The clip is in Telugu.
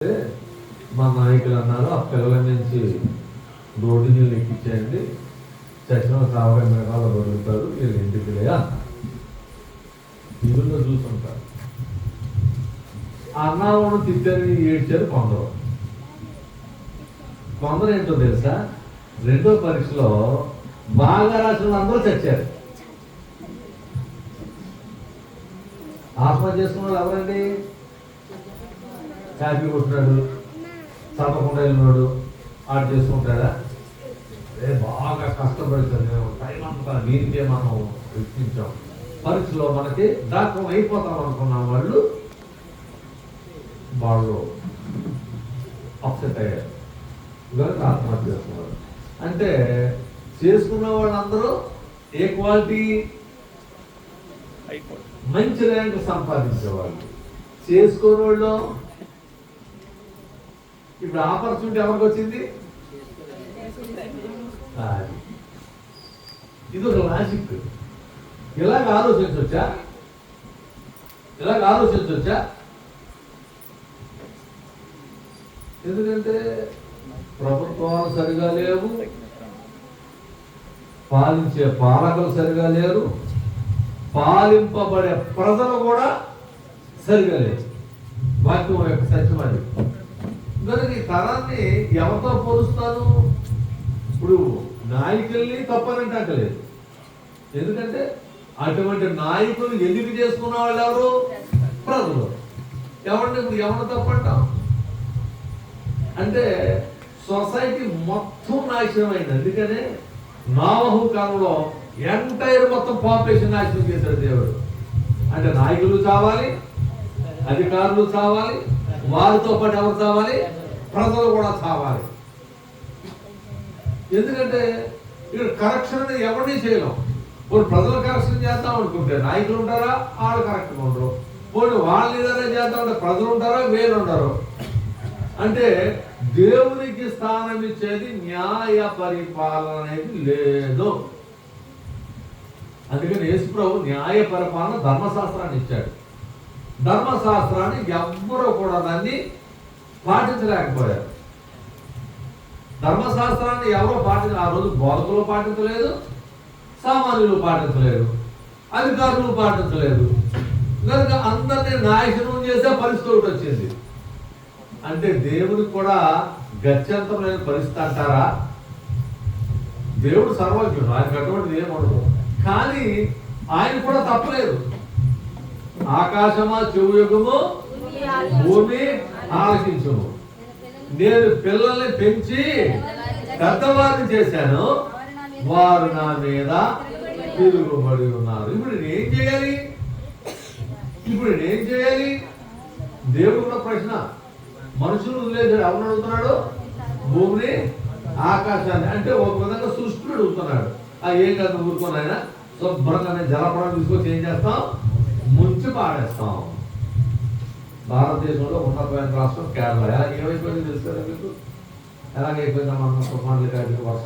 మా నాయకులు అన్నారు ఆ పిల్లల నుంచి రోడ్డు నీళ్ళు ఎక్కించేయండి, చచ్చిన సావగా మేఘాలు బతుకుతారు, వీళ్ళు ఇంటికి లే అన్నారు. ఇల్లులో చూసుంటారు. అన్నాలను తిట్టని ఏడ్చారు కొందరు ఏంటో తెలుసా, రెండో పరీక్షలో బాగా రాసిన అందరూ చచ్చారు. ఆత్మహత్య చేసుకున్న వాళ్ళు ఎవరండి? కాపీ కొట్టినాడు, చదవకుండా వెళ్ళినాడు, ఆడు చేసుకుంటాడా? బాగా కష్టపడుతుంది, టైం అంతా దీనికే మనం వెచ్చించాం. పరీక్షలో మనకి దాఖం అయిపోతాం అనుకున్న వాళ్ళు అప్సెట్ అయ్యారు, ఇవరకు ఆత్మహత్య చేసుకున్నారు. అంటే చేసుకున్న వాళ్ళందరూ ఏ క్వాలిటీ? మంచి ర్యాంక్ సంపాదించేవాళ్ళు. చేసుకునే వాళ్ళు ఇప్పుడు ఆపర్చునిటీ ఎవరికి వచ్చింది? ఇది ఒక లాజిక్. ఇలాగ ఆలోచించవచ్చా? ఎందుకంటే ప్రభుత్వాలు సరిగా లేవు, పాలించే పాలకులు సరిగా లేరు, పాలింపబడే ప్రజలు కూడా సరిగా లేరు. వాక్యం యొక్క సత్యం అది. కనుక ఈ తరాన్ని ఎవరితో పోలుస్తాను? ఇప్పుడు నాయకుల్ని తప్పనంటలేదు. ఎందుకంటే అటువంటి నాయకులు ఎన్నిక చేసుకున్న వాళ్ళు ఎవరు? ప్రజలు. ఎవరిని తప్పంటాం? అంటే సొసైటీ మొత్తం నాశనం అయింది. అందుకనే నోవహు కాలంలో ఎంటైర్ మొత్తం పాపులేషన్ నాశనం చేశాడు దేవుడు. అంటే నాయకులు చావాలి, అధికారులు చావాలి, వారితో పాటు ఎవరు చావాలి? ప్రజలు కూడా చావాలి. ఎందుకంటే ఇక్కడ కరెక్షన్ అనేది ఎవరిని చేయలేం. పోనీ ప్రజలు కరెక్షన్ చేద్దాం అనుకుంటే నాయకులు ఉంటారా? వాళ్ళు కరెక్ట్గా ఉండరు. పోనీ వాళ్ళు ఏదైనా చేద్దాం అంటే ప్రజలు ఉంటారా? వేరు ఉండరు. అంటే దేవునికి స్థానం ఇచ్చేది న్యాయ పరిపాలన అనేది లేదు. అందుకని యేసు ప్రభు న్యాయ పరిపాలన ధర్మశాస్త్రాన్ని ఇచ్చాడు. ధర్మశాస్త్రాన్ని ఎవ్వరూ కూడా దాన్ని పాటించలేకపోయారు. ధర్మశాస్త్రాన్ని ఎవరో ఆ రోజు బోధకులు పాటించలేదు, సామాన్యులు పాటించలేదు, అధికారులు పాటించలేదు. కనుక అందరినీ నాశనం చేసే పరిస్థితి ఒకటి వచ్చింది. అంటే దేవుడికి కూడా గత్యంతరమైన పరిస్థితి అంటారా? దేవుడు సర్వజ్ఞుడు, ఆయనకు అటువంటిది ఏమనదు. కానీ ఆయన కూడా తప్పలేదు. ఆకాశమా చెవుయొగ్గుము, భూమి ఆలకించుము, నేను పిల్లల్ని పెంచి పెద్దవారిని చేశాను, వారు నా మీద తిరుగుబడి ఉన్నారు. ఇప్పుడు నేనేం చేయాలి? దేవుడు కూడా ప్రశ్న. మనుషులు వదిలేసాడు. ఎవరిని అడుగుతున్నాడు? భూమిని, ఆకాశాన్ని. అంటే ఒక విధంగా సృష్టిని అడుగుతున్నాడు. ఏం కాదు ఊరుకొని ఆయన శుభ్రంగా జలపడం తీసుకొచ్చి ఏం చేస్తాం? ముంచి పాడేస్తాం. భారతదేశంలో ఉన్నతమైన రాష్ట్రం కేరళ. ఏమైపోయింది తెలుసు కదా మీకు? ఎలాగైపోయిందా? మన తుఫాన్లు కానీ వర్షాలు